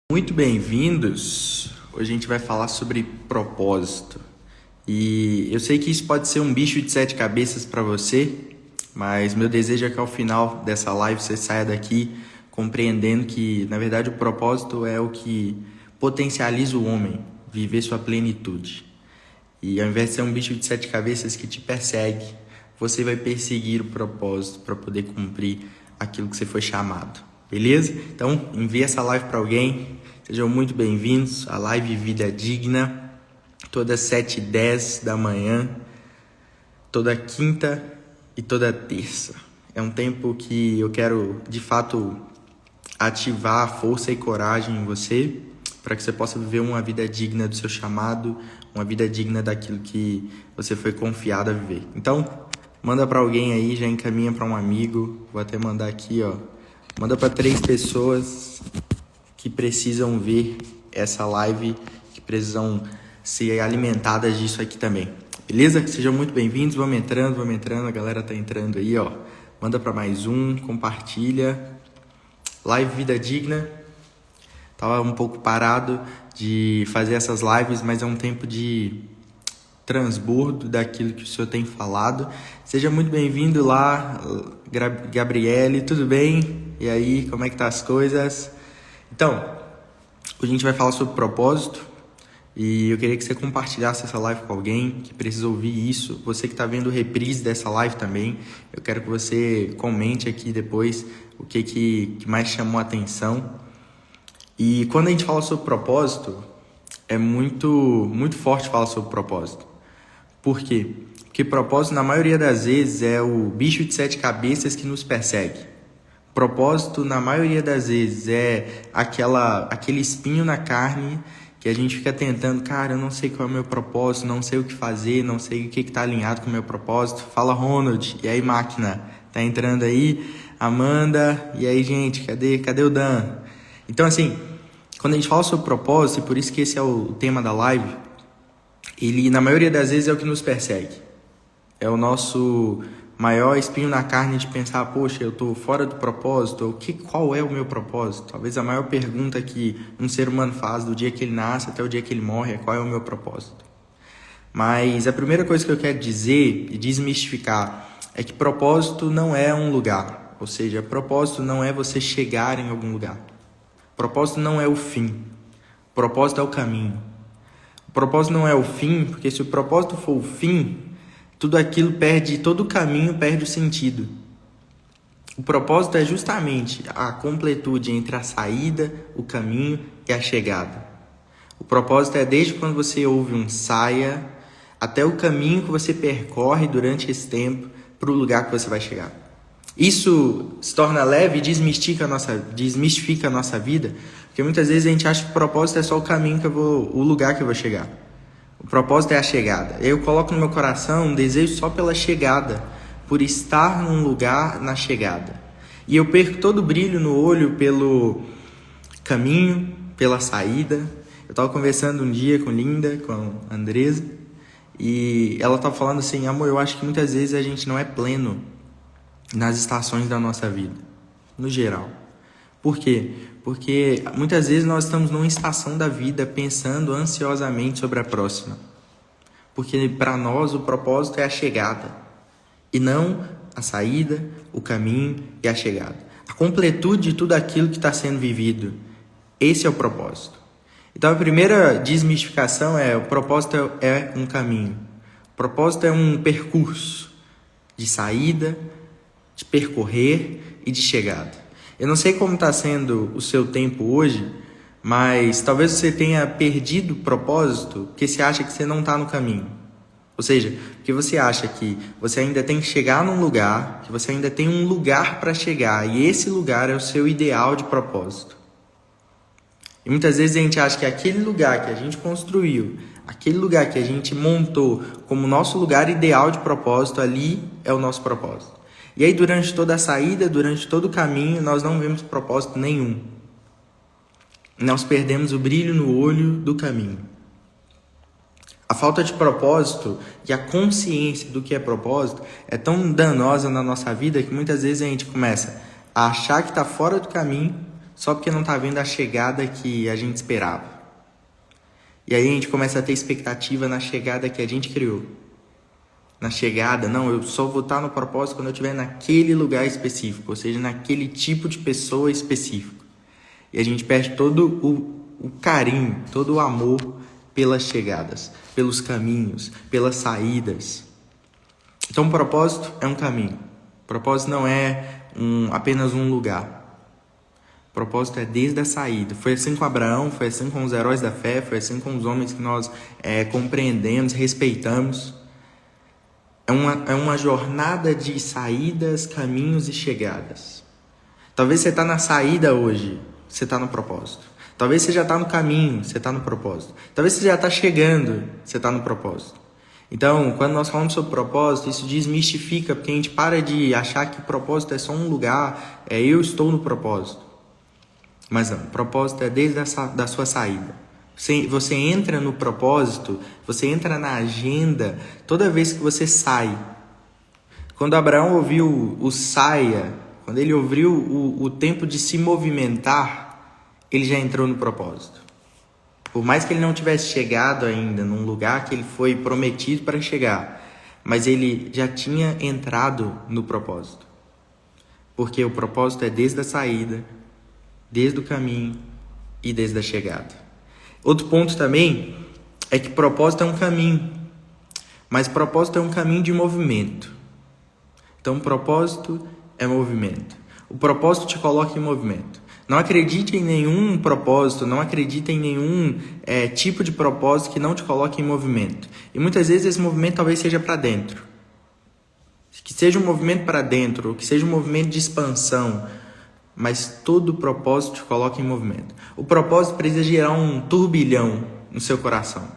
Muito bem-vindos! Hoje a gente vai falar sobre propósito. E eu sei que isso pode ser um bicho de 7 cabeças para você, mas meu desejo é que ao final dessa live você saia daqui compreendendo que, na verdade, o propósito é o que potencializa o homem viver sua plenitude. E ao invés de ser um bicho de 7 cabeças que te persegue, você vai perseguir o propósito para poder cumprir aquilo que você foi chamado. Beleza? Então, envie essa live para alguém. Sejam muito bem-vindos à live Vida Digna, todas 7h10 da manhã, toda quinta e toda terça. É um tempo que eu quero, de fato, ativar a força e coragem em você, para que você possa viver uma vida digna do seu chamado, uma vida digna daquilo que você foi confiado a viver. Então, manda para alguém aí, já encaminha para um amigo. Vou até mandar aqui, ó. Manda para 3 pessoas que precisam ver essa live, que precisam ser alimentadas disso aqui também. Beleza? Sejam muito bem-vindos. Vamos entrando. A galera tá entrando aí, ó. Manda para mais um, compartilha. Live Vida Digna. Tava um pouco parado de fazer essas lives, mas é um tempo de transbordo daquilo que o Senhor tem falado. Seja muito bem-vindo lá, Gabriele, tudo bem? E aí, como é que tá as coisas? Então, hoje a gente vai falar sobre propósito e eu queria que você compartilhasse essa live com alguém que precisa ouvir isso. Você que está vendo reprise dessa live também, eu quero que você comente aqui depois o que mais chamou a atenção. E quando a gente fala sobre propósito, é muito forte falar sobre propósito. Por quê? Porque propósito, na maioria das vezes, é o bicho de 7 cabeças que nos persegue. Propósito, na maioria das vezes, é aquele espinho na carne que a gente fica tentando, cara, eu não sei qual é o meu propósito, não sei o que fazer, não sei o que está alinhado com o meu propósito. Fala, Ronald. E aí, máquina? Tá entrando aí? Amanda? E aí, gente? Cadê o Dan? Então, assim, quando a gente fala sobre propósito, e por isso que esse é o tema da live, ele, na maioria das vezes, é o que nos persegue. É o nosso maior espinho na carne de pensar, poxa, eu estou fora do propósito, qual é o meu propósito? Talvez a maior pergunta que um ser humano faz do dia que ele nasce até o dia que ele morre é qual é o meu propósito. Mas a primeira coisa que eu quero dizer e desmistificar é que propósito não é um lugar. Ou seja, propósito não é você chegar em algum lugar. Propósito não é o fim. Propósito é o caminho. O propósito não é o fim, porque se o propósito for o fim, tudo aquilo todo o caminho perde o sentido. O propósito é justamente a completude entre a saída, o caminho e a chegada. O propósito é desde quando você ouve um saia, até o caminho que você percorre durante esse tempo para o lugar que você vai chegar. Isso se torna leve e desmistifica a nossa vida, porque muitas vezes a gente acha que o propósito é só o caminho o lugar que eu vou chegar. O propósito é a chegada. Eu coloco no meu coração um desejo só pela chegada, por estar num lugar na chegada. E eu perco todo o brilho no olho pelo caminho, pela saída. Eu estava conversando um dia com Linda, com a Andresa, e ela estava falando assim, amor, eu acho que muitas vezes a gente não é pleno nas estações da nossa vida, no geral. Por quê? Porque muitas vezes nós estamos numa estação da vida pensando ansiosamente sobre a próxima. Porque para nós o propósito é a chegada e não a saída, o caminho e a chegada. A completude de tudo aquilo que está sendo vivido. Esse é o propósito. Então a primeira desmistificação é: o propósito é um caminho. O propósito é um percurso de saída, de percorrer e de chegada. Eu não sei como está sendo o seu tempo hoje, mas talvez você tenha perdido o propósito porque você acha que você não está no caminho. Ou seja, porque você acha que você ainda tem que chegar num lugar, que você ainda tem um lugar para chegar, e esse lugar é o seu ideal de propósito. E muitas vezes a gente acha que aquele lugar que a gente construiu, aquele lugar que a gente montou como nosso lugar ideal de propósito, ali é o nosso propósito. E aí, durante toda a saída, durante todo o caminho, nós não vemos propósito nenhum. Nós perdemos o brilho no olho do caminho. A falta de propósito e a consciência do que é propósito é tão danosa na nossa vida que muitas vezes a gente começa a achar que está fora do caminho só porque não está vendo a chegada que a gente esperava. E aí a gente começa a ter expectativa na chegada que a gente criou. Na chegada, não, eu só vou estar no propósito quando eu estiver naquele lugar específico, ou seja, naquele tipo de pessoa específico. E a gente perde todo o carinho, todo o amor pelas chegadas, pelos caminhos, pelas saídas. Então, o propósito é um caminho. O propósito não é apenas um lugar. O propósito é desde a saída. Foi assim com Abraão, foi assim com os heróis da fé, foi assim com os homens que nós compreendemos, respeitamos. É uma jornada de saídas, caminhos e chegadas. Talvez você está na saída hoje, você está no propósito. Talvez você já está no caminho, você está no propósito. Talvez você já está chegando, você está no propósito. Então, quando nós falamos sobre propósito, isso desmistifica, porque a gente para de achar que propósito é só um lugar, eu estou no propósito. Mas não, propósito é desde da sua saída. Você entra no propósito, você entra na agenda toda vez que você sai. Quando Abraão ouviu o saia, quando ele ouviu o tempo de se movimentar, ele já entrou no propósito. Por mais que ele não tivesse chegado ainda num lugar que ele foi prometido para chegar, mas ele já tinha entrado no propósito. Porque o propósito é desde a saída, desde o caminho e desde a chegada. Outro ponto também é que propósito é um caminho, mas propósito é um caminho de movimento. Então, propósito é movimento. O propósito te coloca em movimento. Não acredite em nenhum propósito, não acredite em nenhum tipo de propósito que não te coloque em movimento. E muitas vezes esse movimento talvez seja para dentro. Que seja um movimento para dentro, que seja um movimento de expansão, mas todo propósito te coloca em movimento. O propósito precisa gerar um turbilhão no seu coração.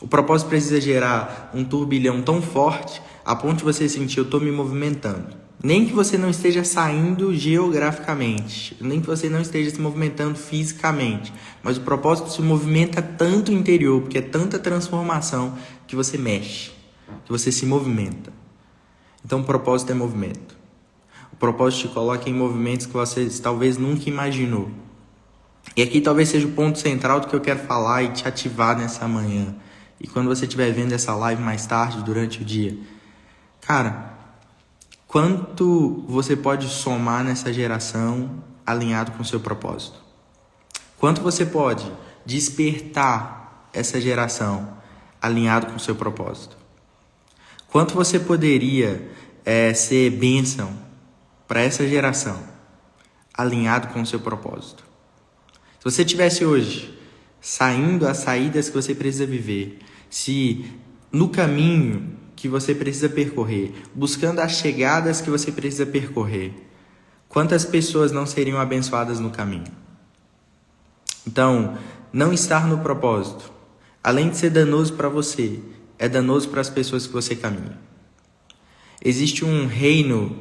O propósito precisa gerar um turbilhão tão forte a ponto de você sentir, eu estou me movimentando. Nem que você não esteja saindo geograficamente, nem que você não esteja se movimentando fisicamente, mas o propósito se movimenta tanto interior, porque é tanta transformação que você mexe, que você se movimenta. Então o propósito é movimento. O propósito te coloca em movimentos que você talvez nunca imaginou. E aqui talvez seja o ponto central do que eu quero falar e te ativar nessa manhã. E quando você estiver vendo essa live mais tarde, durante o dia, cara, quanto você pode somar nessa geração alinhado com o seu propósito? Quanto você pode despertar essa geração alinhado com o seu propósito? Quanto você poderia ser bênção para essa geração alinhado com o seu propósito? Se você tivesse hoje saindo as saídas que você precisa viver, se no caminho que você precisa percorrer, buscando as chegadas que você precisa percorrer, quantas pessoas não seriam abençoadas no caminho? Então, não estar no propósito, além de ser danoso para você, é danoso para as pessoas que você caminha. Existe um reino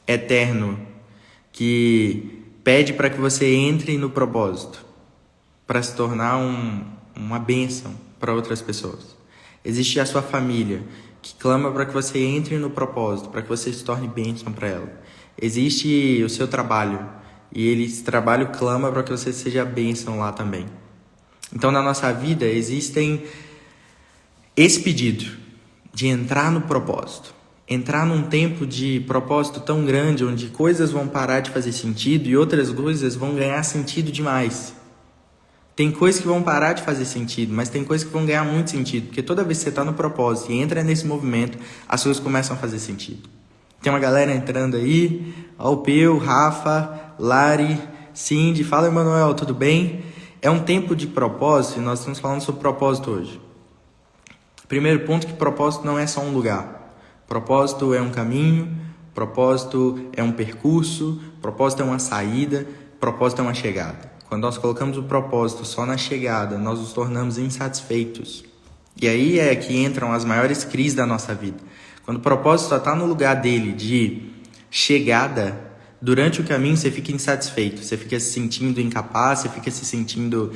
eterno que pede para que você entre no propósito, para se tornar uma bênção para outras pessoas. Existe a sua família, que clama para que você entre no propósito, para que você se torne bênção para ela. Existe o seu trabalho, e esse trabalho clama para que você seja bênção lá também. Então, na nossa vida, existem esse pedido de entrar no propósito. Entrar num tempo de propósito tão grande, onde coisas vão parar de fazer sentido e outras coisas vão ganhar sentido demais. Tem coisas que vão parar de fazer sentido, mas tem coisas que vão ganhar muito sentido, porque toda vez que você está no propósito e entra nesse movimento, as coisas começam a fazer sentido. Tem uma galera entrando aí, ó, o Peu, Rafa, Lari, Cindy, fala Emanuel, tudo bem? É um tempo de propósito e nós estamos falando sobre propósito hoje. Primeiro ponto, que propósito não é só um lugar. Propósito é um caminho, propósito é um percurso, propósito é uma saída, propósito é uma chegada. Quando nós colocamos o propósito só na chegada, nós nos tornamos insatisfeitos. E aí é que entram as maiores crises da nossa vida. Quando o propósito só está no lugar dele de chegada, durante o caminho você fica insatisfeito, você fica se sentindo incapaz, você fica se sentindo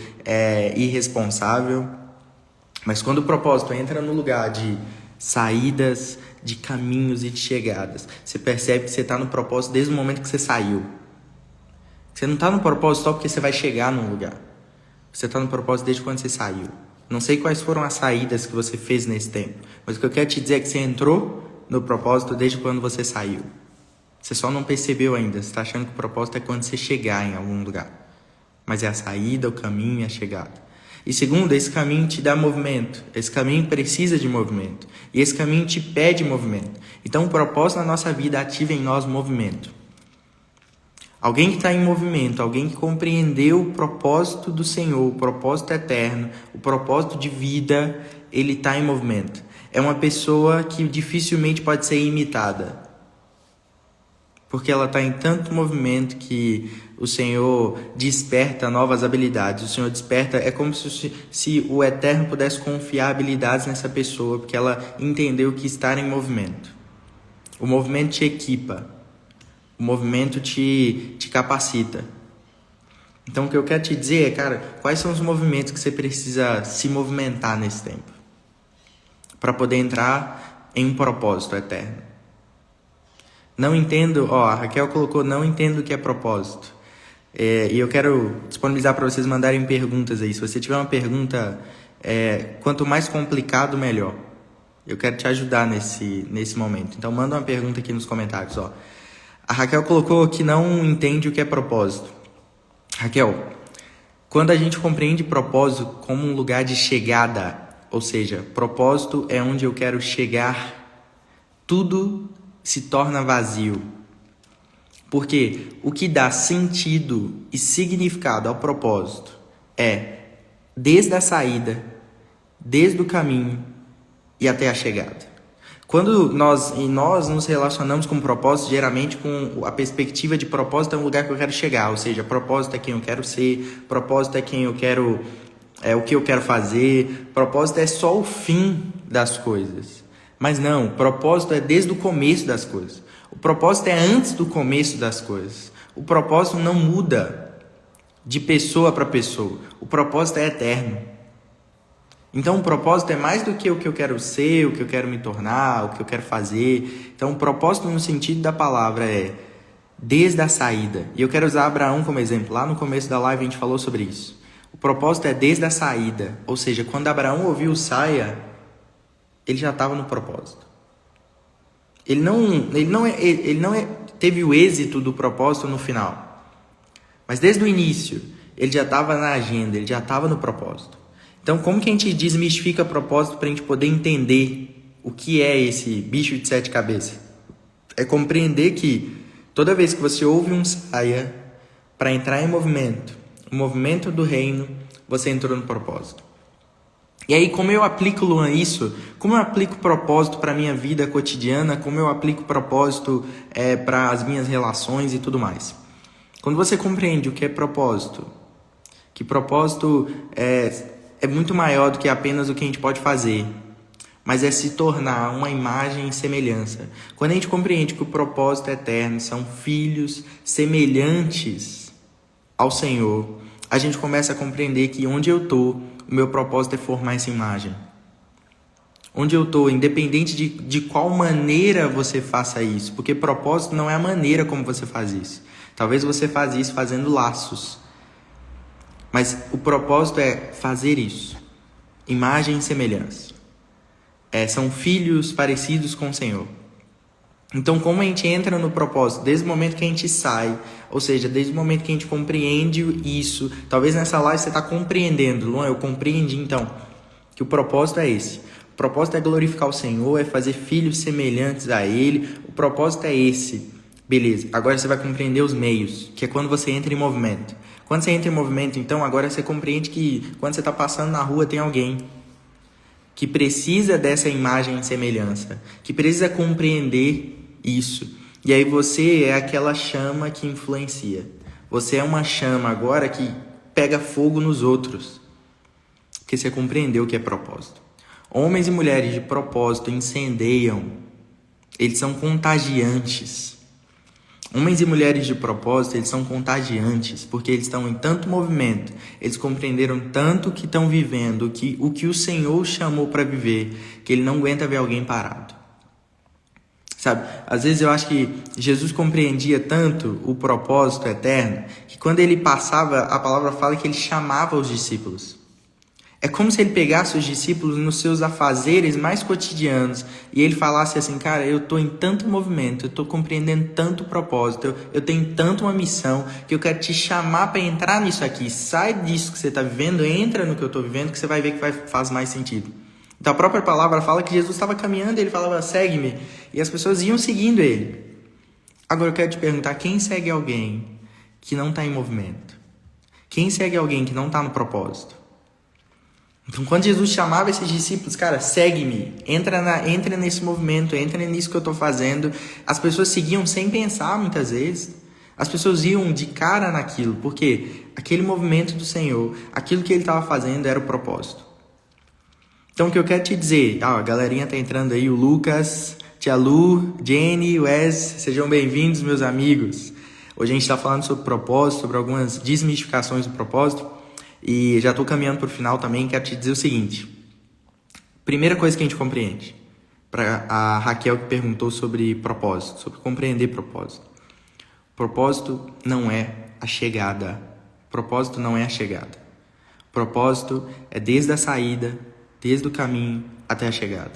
irresponsável. Mas quando o propósito entra no lugar de saídas, de caminhos e de chegadas, você percebe que você está no propósito desde o momento que você saiu. Você não está no propósito só porque você vai chegar num lugar. Você está no propósito desde quando você saiu. Não sei quais foram as saídas que você fez nesse tempo, mas o que eu quero te dizer é que você entrou no propósito desde quando você saiu. Você só não percebeu ainda. Você está achando que o propósito é quando você chegar em algum lugar. Mas é a saída, o caminho e a chegada. E segundo, esse caminho te dá movimento. Esse caminho precisa de movimento. E esse caminho te pede movimento. Então o propósito na nossa vida ativa em nós movimento. Alguém que está em movimento, alguém que compreendeu o propósito do Senhor, o propósito eterno, o propósito de vida, ele está em movimento. É uma pessoa que dificilmente pode ser imitada. Porque ela está em tanto movimento que o Senhor desperta novas habilidades. O Senhor desperta, é como se o Eterno pudesse confiar habilidades nessa pessoa, porque ela entendeu que estar em movimento. O movimento te equipa. O movimento te capacita. Então o que eu quero te dizer é, cara, quais são os movimentos que você precisa se movimentar nesse tempo? Para poder entrar em um propósito eterno. Não entendo, a Raquel colocou, não entendo o que é propósito. E eu quero disponibilizar para vocês mandarem perguntas aí. Se você tiver uma pergunta, quanto mais complicado, melhor. Eu quero te ajudar nesse momento. Então manda uma pergunta aqui nos comentários, A Raquel colocou que não entende o que é propósito. Raquel, quando a gente compreende propósito como um lugar de chegada, ou seja, propósito é onde eu quero chegar, tudo se torna vazio. Porque o que dá sentido e significado ao propósito é desde a saída, desde o caminho e até a chegada. Quando nós nos relacionamos com propósito, geralmente com a perspectiva de propósito é um lugar que eu quero chegar, ou seja, propósito é quem eu quero ser, propósito é quem eu quero, o que eu quero fazer, propósito é só o fim das coisas. Mas não, propósito é desde o começo das coisas. O propósito é antes do começo das coisas. O propósito não muda de pessoa para pessoa. O propósito é eterno. Então o propósito é mais do que o que eu quero ser, o que eu quero me tornar, o que eu quero fazer. Então o propósito no sentido da palavra é desde a saída. E eu quero usar Abraão como exemplo. Lá no começo da live a gente falou sobre isso. O propósito é desde a saída. Ou seja, quando Abraão ouviu saia, ele já estava no propósito. Ele não teve o êxito do propósito no final. Mas desde o início, ele já estava na agenda, ele já estava no propósito. Então, como que a gente desmistifica propósito para a gente poder entender o que é esse bicho de 7 cabeças? É compreender que toda vez que você ouve um saia para entrar em movimento, o movimento do reino, você entrou no propósito. E aí, como eu aplico, Luan, isso? Como eu aplico propósito para a minha vida cotidiana? Como eu aplico propósito para as minhas relações e tudo mais? Quando você compreende o que é propósito, que propósito é muito maior do que apenas o que a gente pode fazer, mas é se tornar uma imagem e semelhança. Quando a gente compreende que o propósito eterno são filhos semelhantes ao Senhor, a gente começa a compreender que onde eu estou, o meu propósito é formar essa imagem. Onde eu estou, independente de qual maneira você faça isso, porque propósito não é a maneira como você faz isso. Talvez você faz isso fazendo laços, mas o propósito é fazer isso. Imagem e semelhança. São filhos parecidos com o Senhor. Então, como a gente entra no propósito? Desde o momento que a gente sai, ou seja, desde o momento que a gente compreende isso. Talvez nessa live você está compreendendo. Luan, eu compreendi então que o propósito é esse. O propósito é glorificar o Senhor, é fazer filhos semelhantes a Ele. O propósito é esse. Beleza, agora você vai compreender os meios, que é quando você entra em movimento. Quando você entra em movimento, então, agora você compreende que quando você está passando na rua tem alguém que precisa dessa imagem e semelhança, que precisa compreender isso. E aí você é aquela chama que influencia. Você é uma chama agora que pega fogo nos outros, porque você compreendeu o que é propósito. Homens e mulheres de propósito incendeiam, eles são contagiantes. Homens e mulheres de propósito, eles são contagiantes, porque eles estão em tanto movimento, eles compreenderam tanto o que estão vivendo, o que o Senhor chamou para viver, que ele não aguenta ver alguém parado. Sabe, às vezes eu acho que Jesus compreendia tanto o propósito eterno que quando ele passava, a palavra fala que ele chamava os discípulos. É como se ele pegasse os discípulos nos seus afazeres mais cotidianos e ele falasse assim, cara, eu estou em tanto movimento, eu estou compreendendo tanto propósito, eu tenho tanto uma missão que eu quero te chamar para entrar nisso aqui. Sai disso que você está vivendo, entra no que eu estou vivendo, que você vai ver que faz mais sentido. Então a própria palavra fala que Jesus estava caminhando e ele falava, segue-me. E as pessoas iam seguindo ele. Agora eu quero te perguntar, quem segue alguém que não está em movimento? Quem segue alguém que não está no propósito? Então, quando Jesus chamava esses discípulos, cara, segue-me, entra nesse movimento, entra nisso que eu estou fazendo. As pessoas seguiam sem pensar, muitas vezes. As pessoas iam de cara naquilo, porque aquele movimento do Senhor, aquilo que ele estava fazendo era o propósito. Então, o que eu quero te dizer, a galerinha tá entrando aí, o Lucas, Tia Lu, Jenny, Wes, sejam bem-vindos, meus amigos. Hoje a gente está falando sobre propósito, sobre algumas desmistificações do propósito. E já estou caminhando para o final também, quero te dizer o seguinte. Primeira coisa que a gente compreende, para a Raquel que perguntou sobre propósito, sobre compreender propósito. Propósito não é a chegada. Propósito não é a chegada. Propósito é desde a saída, desde o caminho até a chegada.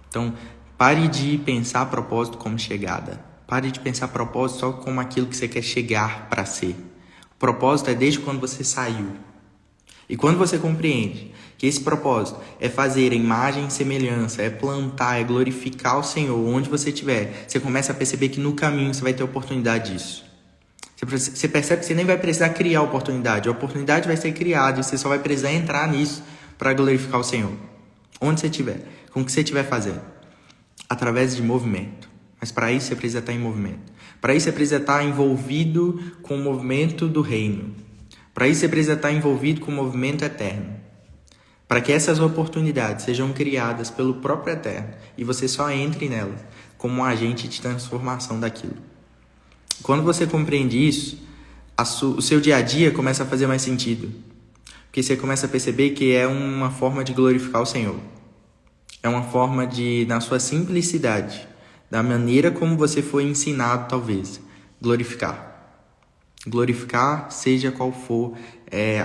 Então, pare de pensar propósito como chegada. Pare de pensar propósito só como aquilo que você quer chegar para ser. O propósito é desde quando você saiu. E quando você compreende que esse propósito é fazer imagem e semelhança, é plantar, é glorificar o Senhor onde você estiver, você começa a perceber que no caminho você vai ter oportunidade disso. Você percebe que você nem vai precisar criar a oportunidade vai ser criada e você só vai precisar entrar nisso para glorificar o Senhor. Onde você estiver, com o que você estiver fazendo, através de movimento. Mas para isso você precisa estar em movimento. Para isso você precisa estar envolvido com o movimento do reino. Para isso você precisa estar envolvido com o movimento eterno. Para que essas oportunidades sejam criadas pelo próprio eterno e você só entre nelas como um agente de transformação daquilo. Quando você compreende isso, o seu dia a dia começa a fazer mais sentido. Porque você começa a perceber que é uma forma de glorificar o Senhor. É uma forma de, na sua simplicidade, da maneira como você foi ensinado, talvez, glorificar. Glorificar, seja qual for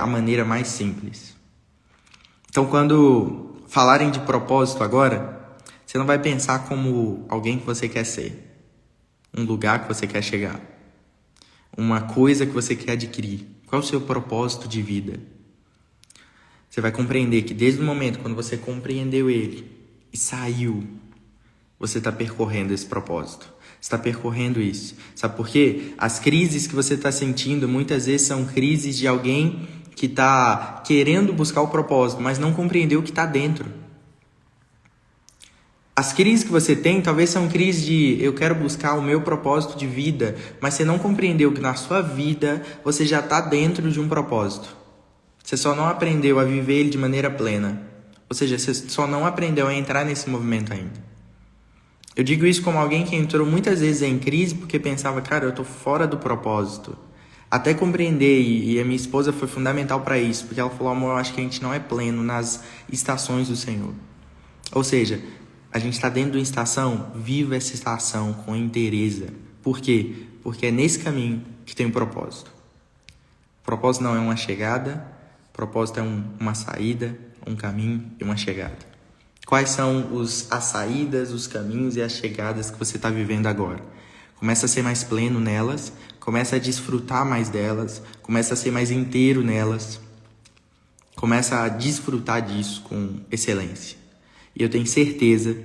a maneira mais simples. Então, quando falarem de propósito agora, você não vai pensar como alguém que você quer ser, um lugar que você quer chegar, uma coisa que você quer adquirir. Qual é o seu propósito de vida? Você vai compreender que desde o momento quando você compreendeu ele e saiu, você está percorrendo esse propósito. Você está percorrendo isso. Sabe por quê? As crises que você está sentindo muitas vezes são crises de alguém que está querendo buscar o propósito, mas não compreendeu o que está dentro. As crises que você tem talvez são crises de eu quero buscar o meu propósito de vida, mas você não compreendeu que na sua vida você já está dentro de um propósito. Você só não aprendeu a viver ele de maneira plena. Ou seja, você só não aprendeu a entrar nesse movimento ainda. Eu digo isso como alguém que entrou muitas vezes em crise porque pensava, cara, eu tô fora do propósito. Até compreender, e a minha esposa foi fundamental para isso, porque ela falou, amor, eu acho que a gente não é pleno nas estações do Senhor. Ou seja, a gente está dentro de uma estação, viva essa estação com inteireza. Por quê? Porque é nesse caminho que tem um propósito. Propósito não é uma chegada, propósito é uma saída, um caminho e uma chegada. Quais são as saídas, os caminhos e as chegadas que você está vivendo agora? Começa a ser mais pleno nelas, começa a desfrutar mais delas, começa a ser mais inteiro nelas, começa a desfrutar disso com excelência. E eu tenho certeza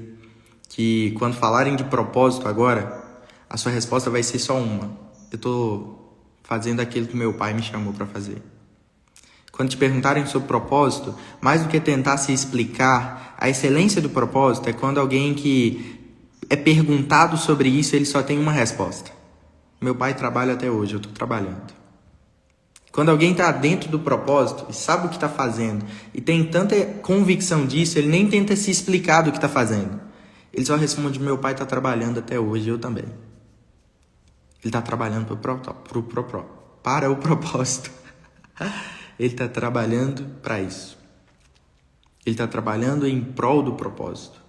que quando falarem de propósito agora, a sua resposta vai ser só uma. Eu estou fazendo aquilo que meu pai me chamou para fazer. Quando te perguntarem sobre propósito, mais do que tentar se explicar, a excelência do propósito é quando alguém que é perguntado sobre isso, ele só tem uma resposta. Meu pai trabalha até hoje, eu estou trabalhando. Quando alguém está dentro do propósito e sabe o que está fazendo e tem tanta convicção disso, ele nem tenta se explicar do que está fazendo. Ele só responde, meu pai está trabalhando até hoje, eu também. Ele está trabalhando para o propósito. Ele está trabalhando para isso. Ele está trabalhando em prol do propósito.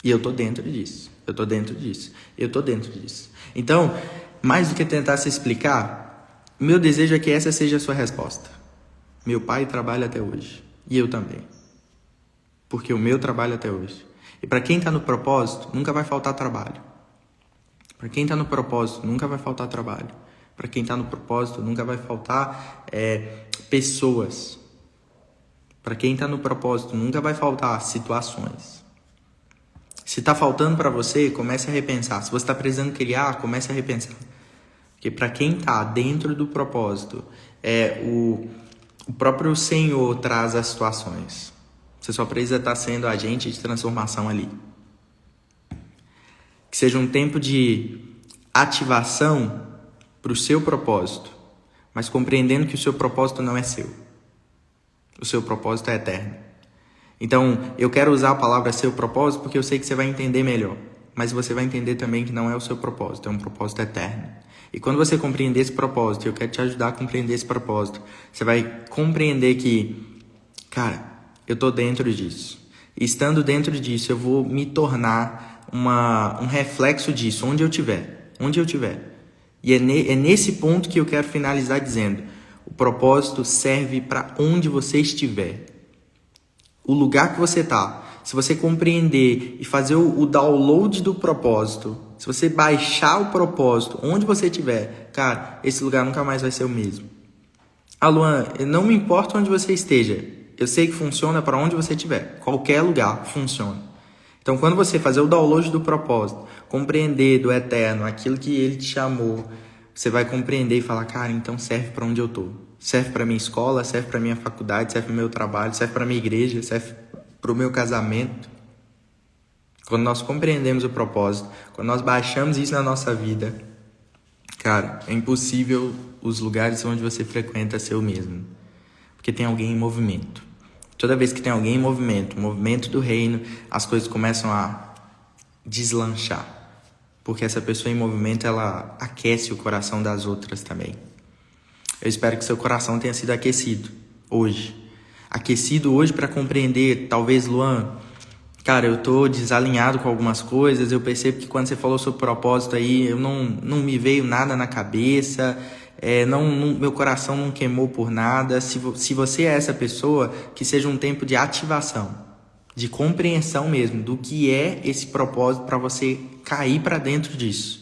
E eu estou dentro disso. Eu tô dentro disso. Eu tô dentro disso. Então, mais do que tentar se explicar, meu desejo é que essa seja a sua resposta. Meu pai trabalha até hoje. E eu também. Porque o meu trabalho até hoje. E para quem está no propósito, nunca vai faltar trabalho. Para quem está no propósito, nunca vai faltar trabalho. Para quem está no propósito, nunca vai faltar pessoas. Para quem está no propósito, nunca vai faltar situações. Se está faltando para você, comece a repensar. Se você está precisando criar, comece a repensar. Porque para quem está dentro do propósito, o próprio Senhor traz as situações. Você só precisa estar sendo agente de transformação ali. Que seja um tempo de ativação para o seu propósito, mas compreendendo que o seu propósito não é seu. O seu propósito é eterno. Então, eu quero usar a palavra seu propósito porque eu sei que você vai entender melhor. Mas você vai entender também que não é o seu propósito, é um propósito eterno. E quando você compreender esse propósito, eu quero te ajudar a compreender esse propósito, você vai compreender que, cara, eu tô dentro disso. E estando dentro disso, eu vou me tornar um reflexo disso, onde eu estiver. E é nesse ponto que eu quero finalizar dizendo, o propósito serve para onde você estiver. O lugar que você está. Se você compreender e fazer o download do propósito, se você baixar o propósito, onde você estiver, cara, esse lugar nunca mais vai ser o mesmo. Ah, Luan, não me importa onde você esteja. Eu sei que funciona para onde você estiver. Qualquer lugar funciona. Então, quando você fazer o download do propósito, compreender do eterno, aquilo que ele te chamou, você vai compreender e falar, cara, então serve para onde eu estou. Serve para minha escola, serve para minha faculdade, serve para o meu trabalho, serve para minha igreja, serve para o meu casamento. Quando nós compreendemos o propósito, quando nós baixamos isso na nossa vida, cara, é impossível os lugares onde você frequenta ser o mesmo. Porque tem alguém em movimento. Toda vez que tem alguém em movimento, o movimento do reino, as coisas começam a deslanchar. Porque essa pessoa em movimento, ela aquece o coração das outras também. Eu espero que seu coração tenha sido aquecido hoje. Aquecido hoje para compreender, talvez, Luan, cara, eu tô desalinhado com algumas coisas, eu percebo que quando você falou sobre propósito aí, eu não me veio nada na cabeça, meu coração não queimou por nada. Se você é essa pessoa, que seja um tempo de ativação, de compreensão mesmo do que é esse propósito para você cair para dentro disso.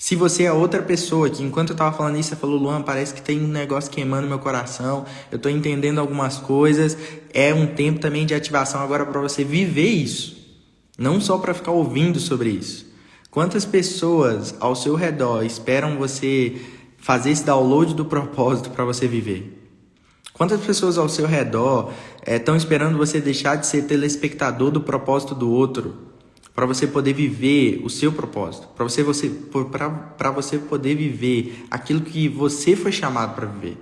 Se você é outra pessoa que enquanto eu estava falando isso, você falou, Luan, parece que tem um negócio queimando meu coração, eu estou entendendo algumas coisas, é um tempo também de ativação agora para você viver isso, não só para ficar ouvindo sobre isso. Quantas pessoas ao seu redor esperam você fazer esse download do propósito para você viver? Quantas pessoas ao seu redor estão esperando você deixar de ser telespectador do propósito do outro, para você poder viver o seu propósito, para você poder viver aquilo que você foi chamado para viver?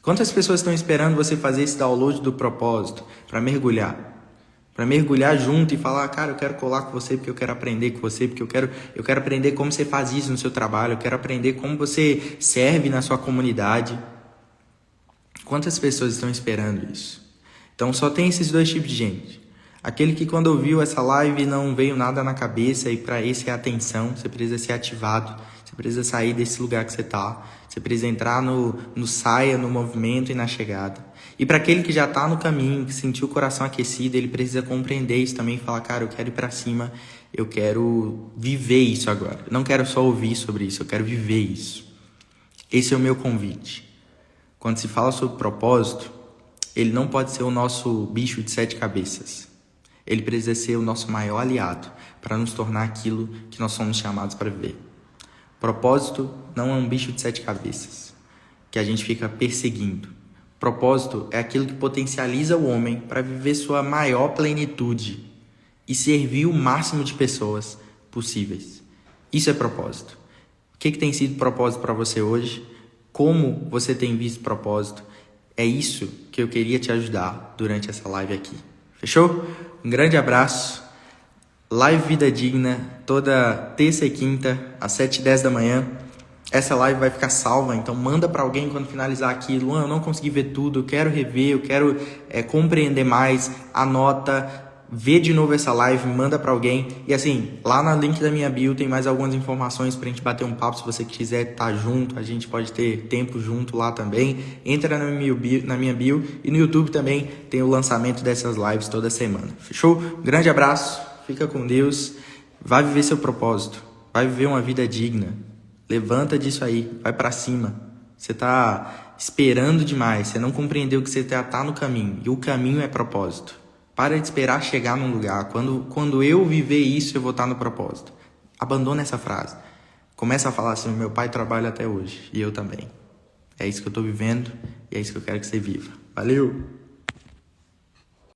Quantas pessoas estão esperando você fazer esse download do propósito para mergulhar junto e falar, cara, eu quero colar com você porque eu quero aprender com você, porque eu quero aprender como você faz isso no seu trabalho, eu quero aprender como você serve na sua comunidade. Quantas pessoas estão esperando isso? Então só tem esses dois tipos de gente. Aquele que quando ouviu essa live não veio nada na cabeça, e para esse é a atenção, você precisa ser ativado, você precisa sair desse lugar que você está, você precisa entrar no saia, no movimento e na chegada. E para aquele que já está no caminho, que sentiu o coração aquecido, ele precisa compreender isso também e falar, cara, eu quero ir para cima, eu quero viver isso agora. Eu não quero só ouvir sobre isso, eu quero viver isso. Esse é o meu convite. Quando se fala sobre propósito, ele não pode ser o nosso bicho de 7 cabeças. Ele precisa ser o nosso maior aliado para nos tornar aquilo que nós somos chamados para viver. Propósito não é um bicho de 7 cabeças que a gente fica perseguindo. Propósito é aquilo que potencializa o homem para viver sua maior plenitude e servir o máximo de pessoas possíveis. Isso é propósito. O que tem sido propósito para você hoje? Como você tem visto propósito? É isso que eu queria te ajudar durante essa live aqui. Fechou? Um grande abraço. Live Vida Digna, toda terça e quinta, às 7h10 da manhã. Essa live vai ficar salva, então manda para alguém quando finalizar aqui. Luan, eu não consegui ver tudo, eu quero rever, eu quero compreender mais. Anota, vê de novo essa live, manda pra alguém. E assim, lá no link da minha bio tem mais algumas informações pra gente bater um papo. Se você quiser estar junto, a gente pode ter tempo junto lá também. Entra na minha bio e no YouTube também tem o lançamento dessas lives toda semana. Fechou? Grande abraço, fica com Deus. Vai viver seu propósito, vai viver uma vida digna. Levanta disso aí, vai pra cima. Você tá esperando demais, você não compreendeu que você tá no caminho. E o caminho é propósito. Para de esperar chegar num lugar. Quando eu viver isso, eu vou estar no propósito. Abandona essa frase. Começa a falar assim, meu pai trabalha até hoje. E eu também. É isso que eu estou vivendo e é isso que eu quero que você viva. Valeu!